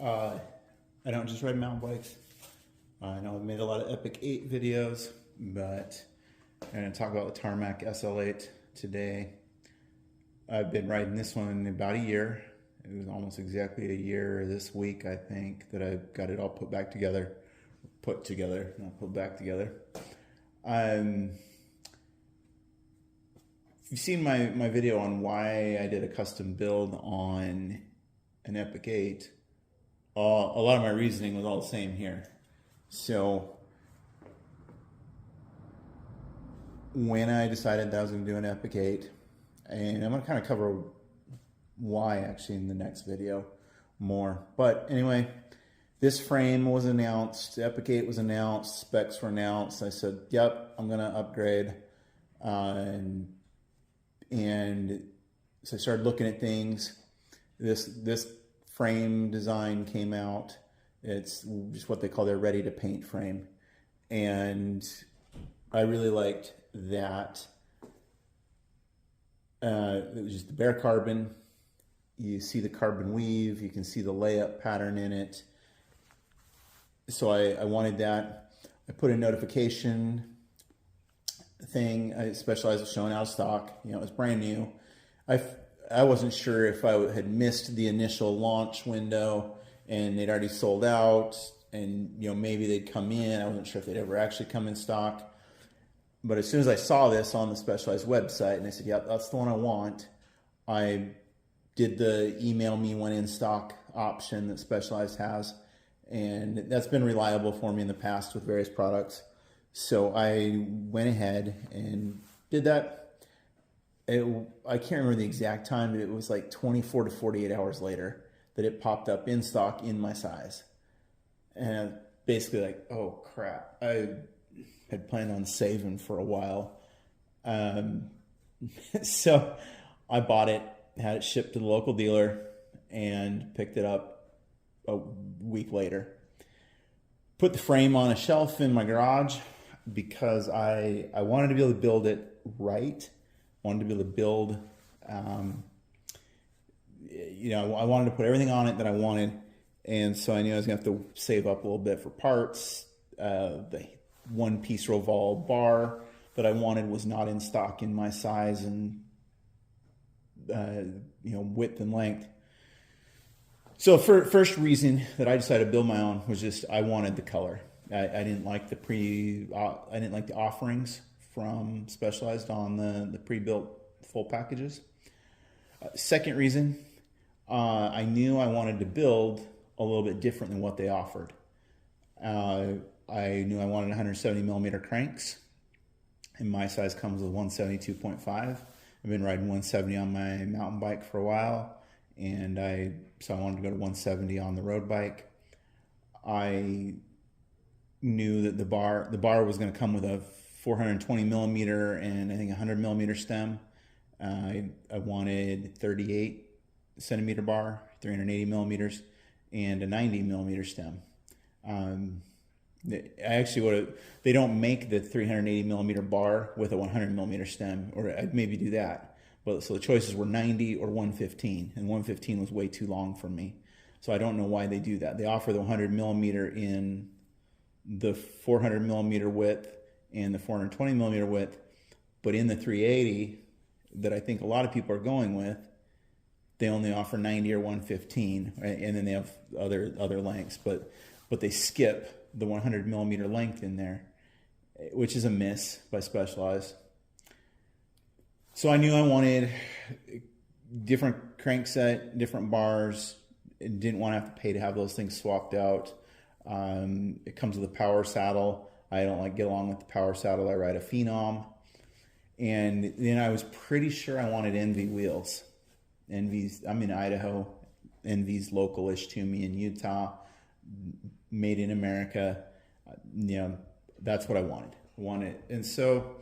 I don't just ride mountain bikes. I know I've made a lot of Epic 8 videos, but I'm going to talk about the Tarmac SL8 today. I've been riding this one about a year. It was almost exactly a year this week, I think, that I got it all put back together. Put together, not put back together. You've seen my video on why I did a custom build on an Epic 8. A lot of my reasoning was all the same here. So when I decided that I was going to do an Epic 8, and I'm going to kind of cover why actually in the next video more. But anyway, this frame was announced, the Epic 8 was announced, specs were announced. I said, yep, I'm going to upgrade. And so I started looking at things. This frame design came out. It's just what they call their ready to paint frame. And I really liked that. It was just the bare carbon. You see the carbon weave, you can see the layup pattern in it. So I wanted that. I put a notification thing. Specialized was showing out of stock. You know, it was brand new. I wasn't sure if I had missed the initial launch window and they'd already sold out, and you know, maybe they'd come in. I wasn't sure if they'd ever actually come in stock. But as soon as I saw this on the Specialized website and I said, yep, that's the one I want, I did the email me when in stock option that Specialized has, and that's been reliable for me in the past with various products. So I went ahead and did that. I can't remember the exact time, but it was like 24 to 48 hours later that it popped up in stock in my size. And basically like, oh crap, I had planned on saving for a while. So I bought it, had it shipped to the local dealer, and picked it up a week later. Put the frame on a shelf in my garage because I wanted to be able to build it right. Wanted to be able to build, you know, I wanted to put everything on it that I wanted. And so I knew I was going to have to save up a little bit for parts. The one-piece Roval bar that I wanted was not in stock in my size and, you know, width and length. So first reason that I decided to build my own was just I wanted the color. I didn't like the offerings from Specialized on the pre-built full packages. Second reason, I knew I wanted to build a little bit different than what they offered. I knew I wanted 170 millimeter cranks, and my size comes with 172.5. I've been riding 170 on my mountain bike for a while, and so I wanted to go to 170 on the road bike. I knew that the bar was going to come with a 420 millimeter and I think 100 millimeter stem. I wanted 38 centimeter bar, 380 millimeters, and a 90 millimeter stem. They don't make the 380 millimeter bar with a 100 millimeter stem, or I'd maybe do that. But so the choices were 90 or 115, and 115 was way too long for me. So I don't know why they do that. They offer the 100 millimeter in the 400 millimeter width and the 420 millimeter width, but in the 380 that I think a lot of people are going with, they only offer 90 or 115, and then they have other lengths, but they skip the 100 millimeter length in there, which is a miss by Specialized. So I knew I wanted different crankset, different bars. Didn't want to have to pay to have those things swapped out. It comes with a power saddle. I don't get along with the power saddle. I ride a Phenom. And then I was pretty sure I wanted ENVE wheels. ENVE's, I'm in Idaho. ENVE's local-ish to me in Utah. Made in America. You know, that's what I wanted. And so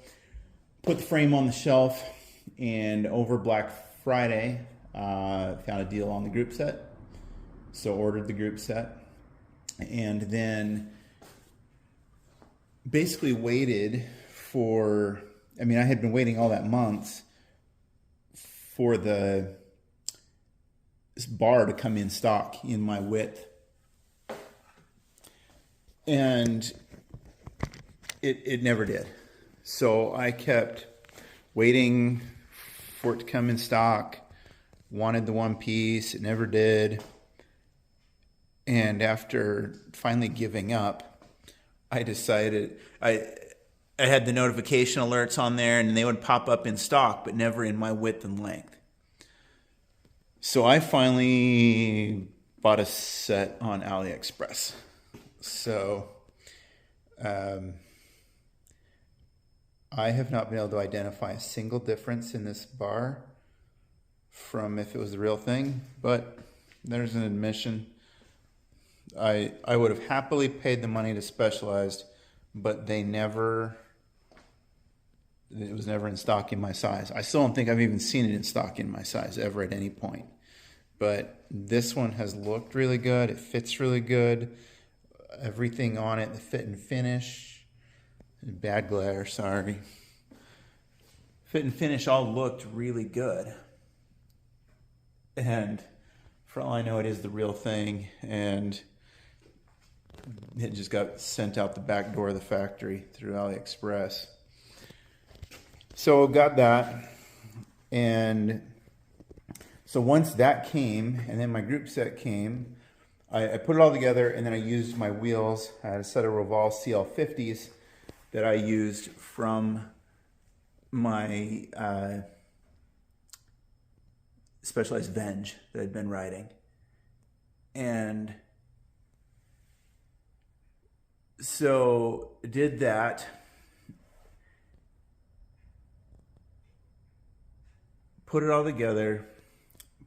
put the frame on the shelf, and over Black Friday, found a deal on the group set. So ordered the group set, and then basically waited for, I mean, I had been waiting all that months for this bar to come in stock in my width And it never did. So I kept waiting for it to come in stock, wanted the one piece, it never did. And after finally giving up, I decided, I had the notification alerts on there and they would pop up in stock, but never in my width and length. So I finally bought a set on AliExpress. So I have not been able to identify a single difference in this bar from if it was the real thing, but there's an admission. I would have happily paid the money to Specialized, but it was never in stock in my size. I still don't think I've even seen it in stock in my size ever at any point. But this one has looked really good. It fits really good. Everything on it, the fit and finish, bad glare, sorry. Fit and finish all looked really good. And for all I know, it is the real thing. And it just got sent out the back door of the factory through AliExpress. So got that. And so once that came, and then my group set came, I put it all together, and then I used my wheels. I had a set of Roval CL50s that I used from my Specialized Venge that I'd been riding. And so did that. Put it all together,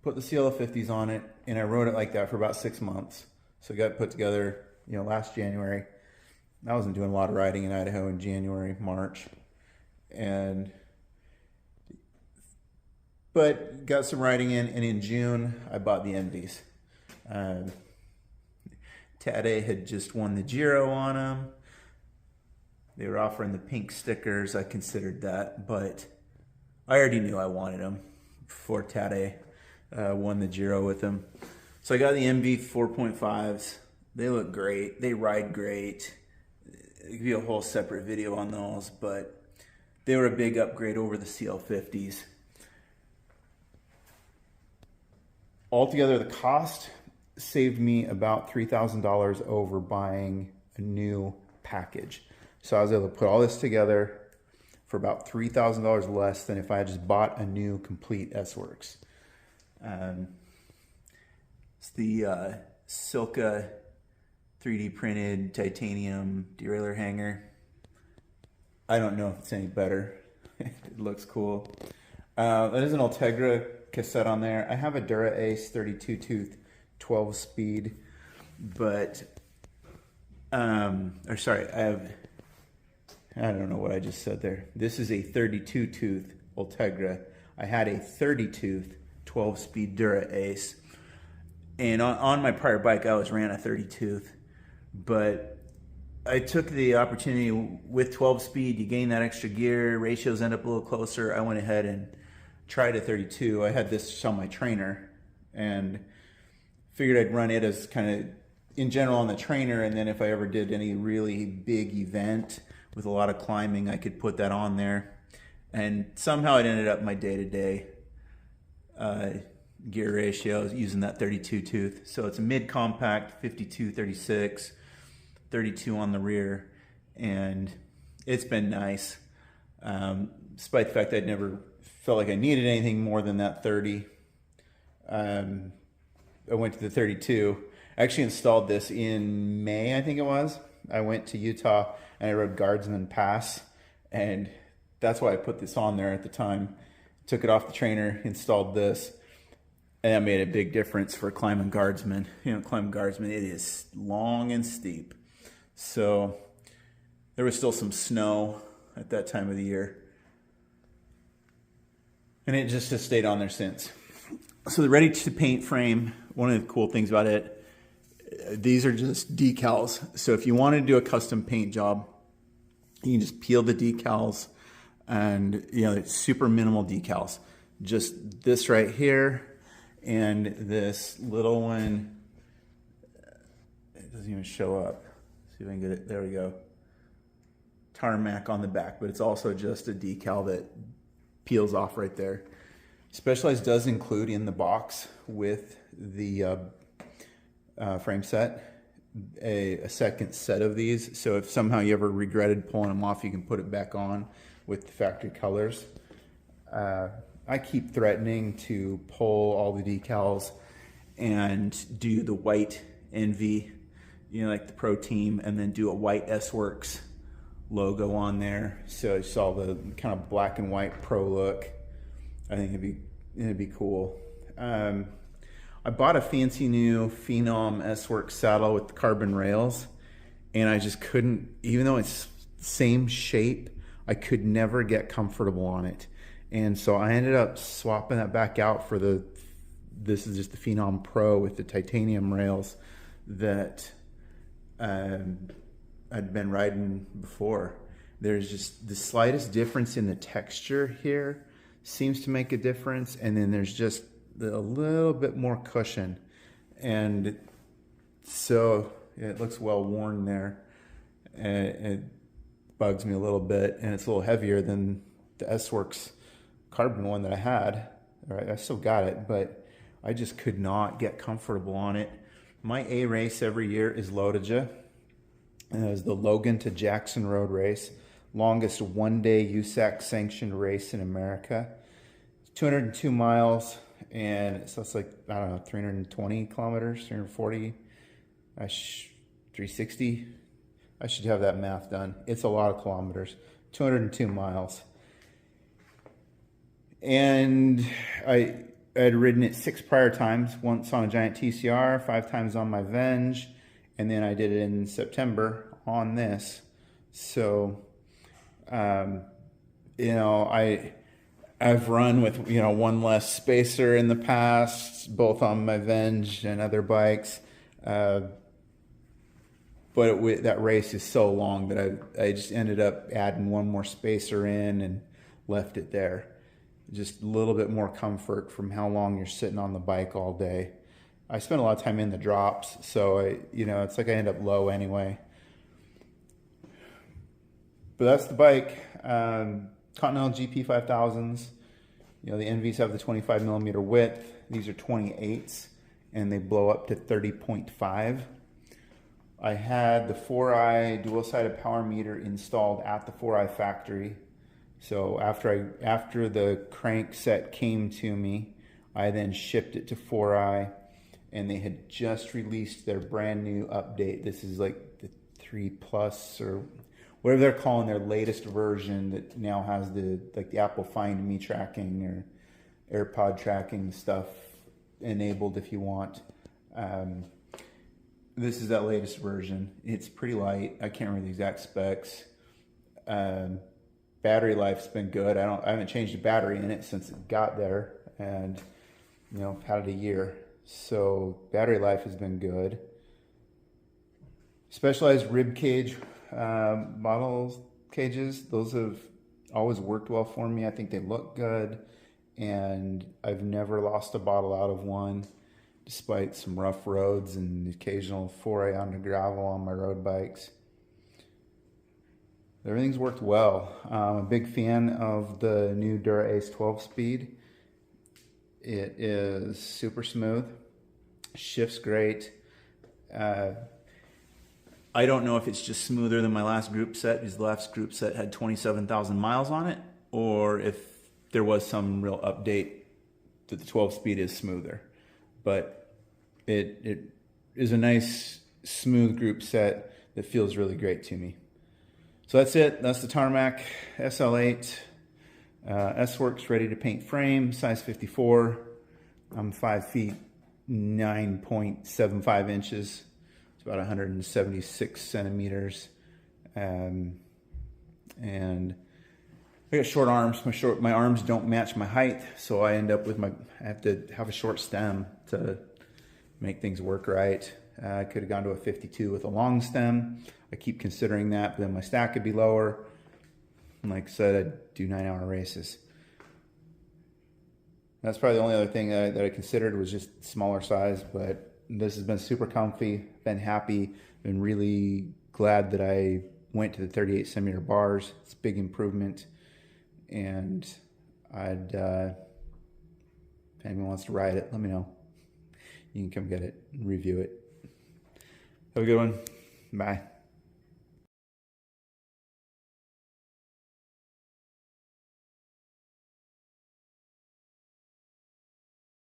put the CL50s on it, and I rode it like that for about 6 months. So it got put together, last January. I wasn't doing a lot of riding in Idaho in January, March. But got some riding in, and in June, I bought the ENVEs. Tade had just won the Giro on them. They were offering the pink stickers. I considered that, but I already knew I wanted them before Tade won the Giro with them. So I got the ENVE 4.5s. They look great. They ride great. There could be a whole separate video on those, but they were a big upgrade over the CL50s. Altogether, the cost saved me about $3,000 over buying a new package. So I was able to put all this together for about $3,000 less than if I had just bought a new complete S-Works. It's the Silka 3D printed titanium derailleur hanger. I don't know if it's any better. It looks cool. There's an Ultegra cassette on there. I have a Dura Ace 32 tooth 12 speed, but I don't know what I just said there. This is a 32 tooth Ultegra. I had a 30 tooth 12 speed Dura Ace, and on my prior bike I always ran a 30 tooth, but I took the opportunity with 12 speed. You gain that extra gear, ratios end up a little closer. I went ahead and tried a 32. I had this on my trainer and figured I'd run it as kind of in general on the trainer, and then if I ever did any really big event with a lot of climbing, I could put that on there. And somehow it ended up my day-to-day gear ratios using that 32 tooth. So it's a mid-compact 52-36, 32 on the rear, and it's been nice. Despite the fact I'd never felt like I needed anything more than that 30. I went to the 32. I actually installed this in May, I think it was. I went to Utah and I rode Guardsman Pass, and that's why I put this on there at the time. Took it off the trainer, installed this, and that made a big difference for climbing Guardsman. Climbing Guardsman, it is long and steep. So there was still some snow at that time of the year, and it just has stayed on there since. So the ready to paint frame, one of the cool things about it, these are just decals. So if you want to do a custom paint job, you can just peel the decals, and it's super minimal decals. Just this right here and this little one. It doesn't even show up. See if I can get it. There we go. Tarmac on the back, but it's also just a decal that peels off right there. Specialized does include in the box with the frame set a second set of these. So if somehow you ever regretted pulling them off, you can put it back on with the factory colors. I keep threatening to pull all the decals and do the white ENVE, you know, like the Pro Team, and then do a white S-Works logo on there. So you saw the kind of black and white Pro look. I think it'd be cool. I bought a fancy new Phenom S-Works saddle with the carbon rails, and I just couldn't, even though it's the same shape, I could never get comfortable on it. And so I ended up swapping that back out for this is just the Phenom Pro with the titanium rails that I'd been riding before. There's just the slightest difference in the texture here seems to make a difference, and then there's just a little bit more cushion, and so it looks well worn there. It bugs me a little bit, and it's a little heavier than the S-Works carbon one that I had. All right, I still got it, but I just could not get comfortable on it. My A race every year is Lodija, and it was the Logan to Jackson Road race, longest one-day USAC sanctioned race in America. 202 miles, and so it's like, I don't know, 320 kilometers, 340, 360. I should have that math done. It's a lot of kilometers, 202 miles. And I had ridden it 6 prior times, once on a giant TCR, 5 times on my Venge, and then I did it in September on this. So, you know, I've run with, you know, one less spacer in the past, both on my Venge and other bikes. But that race is so long that I just ended up adding one more spacer in and left it there. Just a little bit more comfort from how long you're sitting on the bike all day. I spend a lot of time in the drops, so you know, it's like I end up low anyway. But that's the bike. Continental GP5000s. You know, the ENVEs have the 25 millimeter width. These are 28s, and they blow up to 30.5. I had the 4i dual-sided power meter installed at the 4i factory. So after the crank set came to me, I then shipped it to 4i, and they had just released their brand new update. This is like the 3 Plus or whatever they're calling their latest version that now has the Apple Find Me tracking or AirPod tracking stuff enabled if you want. This is that latest version. It's pretty light. I can't remember the exact specs. Battery life's been good. I haven't changed the battery in it since it got there, and you know, I've had it a year. So battery life has been good. Specialized rib cage model cages, those have always worked well for me. I think they look good, and I've never lost a bottle out of one, despite some rough roads and the occasional foray onto gravel on my road bikes. Everything's worked well. I'm a big fan of the new Dura Ace 12-speed. It is super smooth, shifts great. I don't know if it's just smoother than my last group set, because the last group set had 27,000 miles on it, or if there was some real update that the 12-speed is smoother. But it is a nice, smooth group set that feels really great to me. So that's it. That's the Tarmac SL8. S-Works ready to paint frame, size 54. I'm 5 feet 9.75 inches. It's about 176 centimeters. And I got short arms. My arms don't match my height, so I end up with I have to have a short stem to make things work right. I could have gone to a 52 with a long stem. I keep considering that, but then my stack could be lower. And like I said, I'd do 9-hour races. That's probably the only other thing that I considered was just smaller size, but this has been super comfy, been happy, been really glad glad that I went to the 38 centimeter bars. It's a big improvement, and I'd if anyone wants to ride it, let me know. You can come get it and review it. Have a good one. Bye.